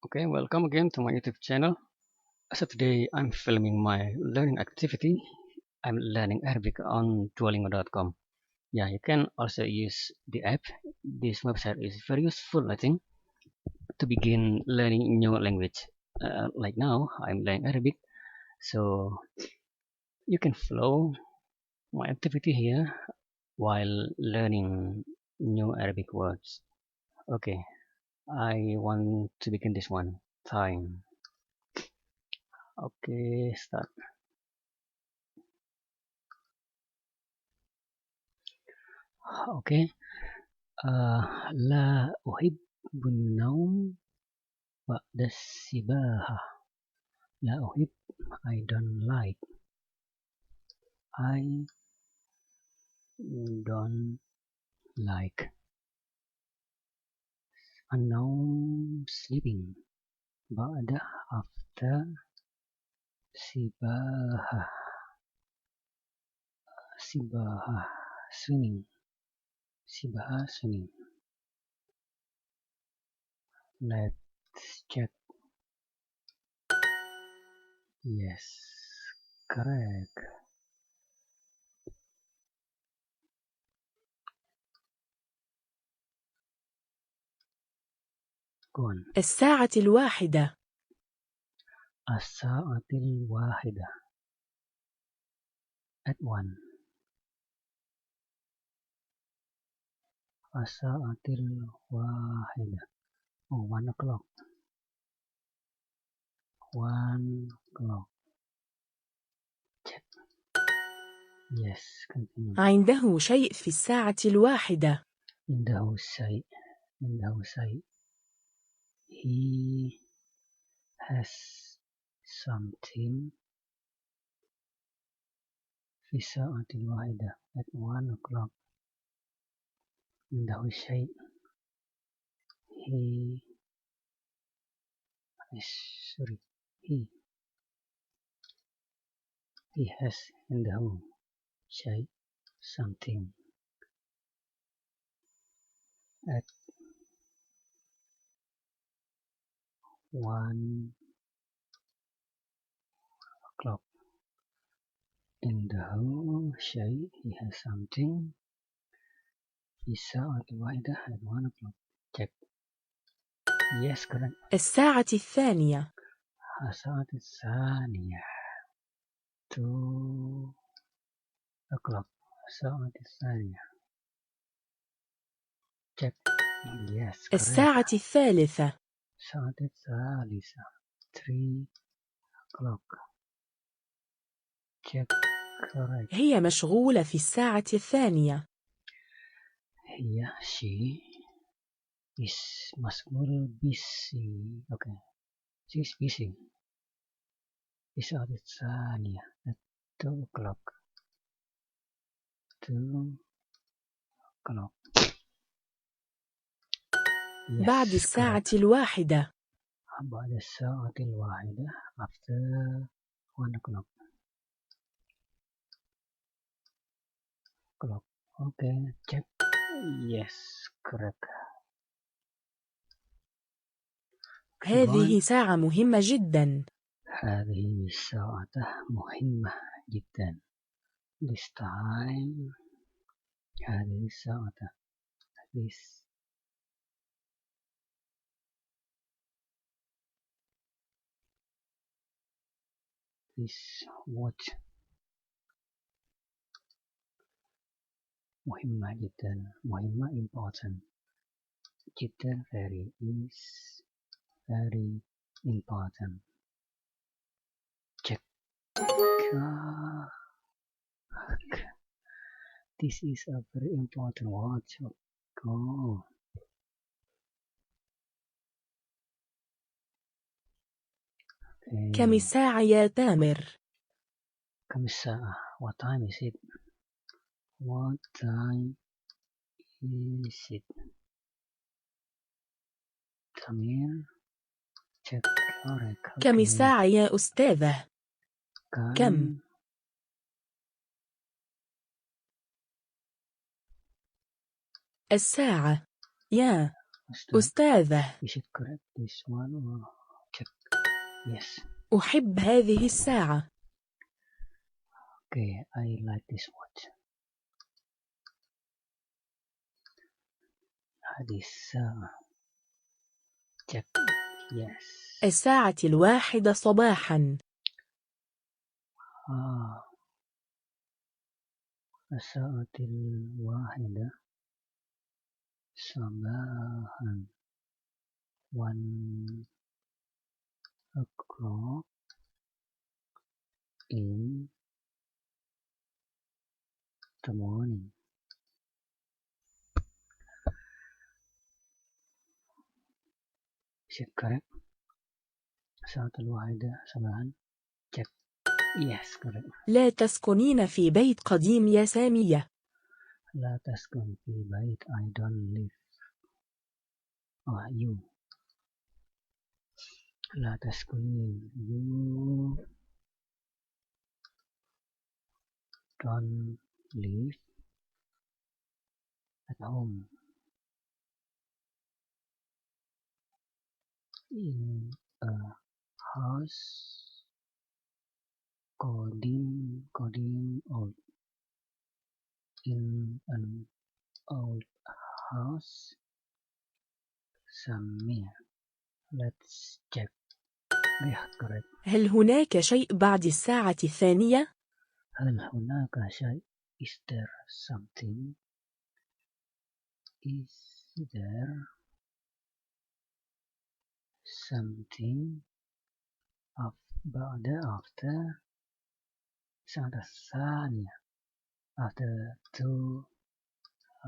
Okay, welcome again to my YouTube channel. So today I'm filming my learning activity. I'm learning Arabic on Duolingo.com. Yeah, you can also use the app. This website is very useful, I think, to begin learning new language. Like now, I'm learning Arabic, so you can follow my activity here while learning new Arabic words. Okay, I want to begin this one. Time. Okay, start. Okay. لا أحب النوم بعد السباحة. لا أحب I don't like I don't like النوم sleeping بعد after سباحة سباحة swimming سباحة swimming. Let's check. Yes, correct. Go on. الساعة الواحدة. الساعة الواحدة at 1. الساعة الواحدة. Oh, 1 o'clock. 1 o'clock. Check. Yes, continue. عنده شيء في الساعة الواحدة. عنده شيء. عنده شيء. He has something في الساعة الواحدة at 1 o'clock. عنده شيء. He is sorry. He has عنده شيء something at 1 o'clock. عنده شيء. He has something في الساعة الواحدة at 1 o'clock. Check. Yes, correct. الساعة الثانية. الساعة الثانية 2 o'clock. الساعة الثانية. Check. Yes, correct. الساعة الثالثة. الساعة الثالثة 3 o'clock. Check. Correct. هي مشغولة في الساعة الثانية. هي she is مشغول busy. Okay. She is busy. الساعة الثانية at 2 o'clock. 2 o'clock. Yes, بعد الساعة correct. الواحدة. بعد الساعة الواحدة after 1 o'clock. Okay, check. Yes, correct. Okay, go on. هذه ساعة مهمة جدا. هذه الساعة مهمة جدا. This time. هذه الساعة. This watch. مهمة جدا. مهمة important. جدا very is very important. Check. This is a very important watch. Go. Okay. كم الساعة يا تامر؟ كم الساعة? What time is it? What time is it? Tamir. Check. Correct. كم Okay. الساعة يا أستاذة؟ كم؟ الساعة. يا. أستاذة، Is it correct? This one or check? Yes. أحب هذه الساعة. Okay, I like this watch. هذه الساعة. Check. Yes. الساعة 1 صباحا. الساعة 1 صباحا. 1 o'clock in the morning. Is it correct? الساعة 1 صباحا. Check. Yes, correct. لا تسكنين في بيت قديم يا سامية. لا تسكن في بيت. I don't live. You. لا تسكنين. You don't live at home. In a house. Coding old. In an old house. Somewhere. Let's check. Yeah, correct. هل هناك شيء بعد الساعة 2؟ هل هناك شيء? Is there something? Is there something بعد after الساعة الثانية after 2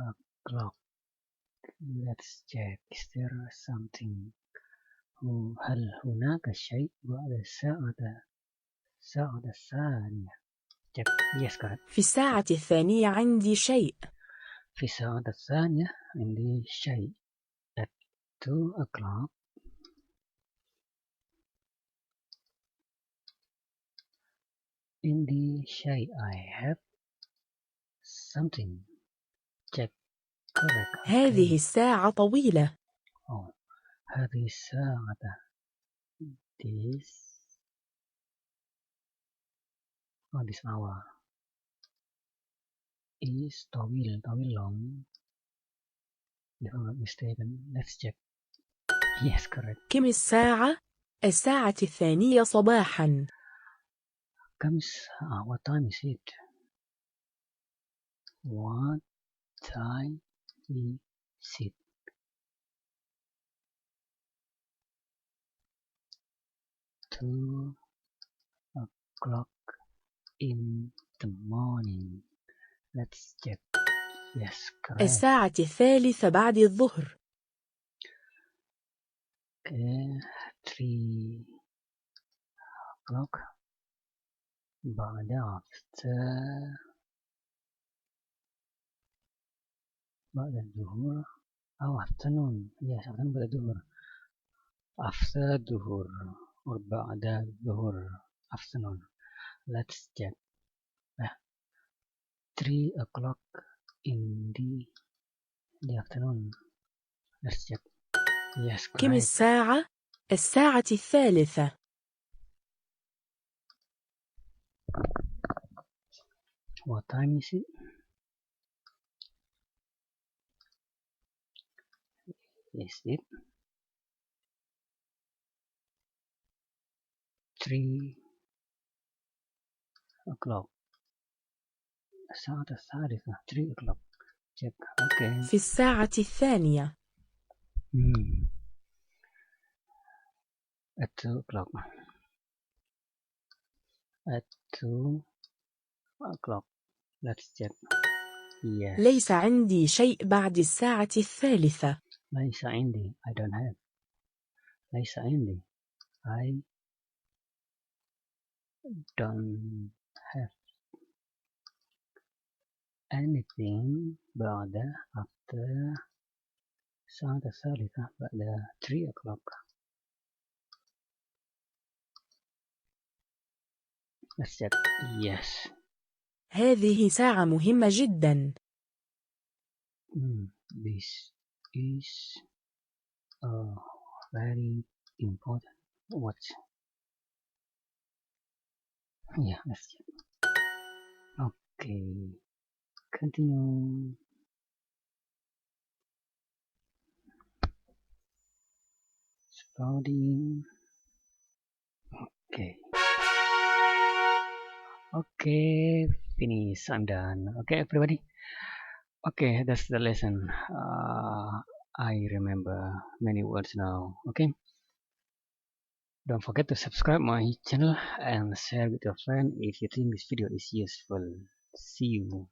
o'clock. Let's check. Is there something? هل هناك شيء بعد الساعة الثانية؟ check. Yes, correct. في الساعة 2 عندي شيء. في الساعة الثانية عندي شيء. At 2 o'clock عندي شيء. I have something. check. correct. هذه الساعة طويلة. هذه الساعة. This hour is طويل long. If I'm not mistaken. Let's check. Yes, correct. كم الساعة؟ الساعة 2 صباحا. كم الساعة? What time is it? What time is it? 2 o'clock in the morning. Let's check. Yes, correct. الساعة 3 بعد الظهر. Okay, 3 o'clock بعد الظهر أو afternoon. Yes, afternoon بعد الظهر. After الظهر or بعد الظهر. Afternoon. Let's check. 3 o'clock in the afternoon. Let's check. Yes, correct. كم الساعة؟ الساعة 3. What time is it? Is it 3 o'clock? الساعة الثالثة. 3 o'clock. Check. Okay. في الساعة 2. At 2 o'clock. At 2 o'clock. Let's check. Yes. ليس عندي شيء بعد الساعة 3. ليس عندي. I don't have. ليس عندي. I don't have anything بعد after الساعة الثالثة بعد 3 o'clock. Let's check. Yes. هذه ساعة مهمة جدا. This is uh, very important. What? Yeah, let's see. Okay, continue. Loading. Okay. Okay, finish. I'm done. Okay, everybody. Okay, that's the lesson. I remember many words now. Okay, don't forget to subscribe my channel and share with your friend if you think this video is useful. See you.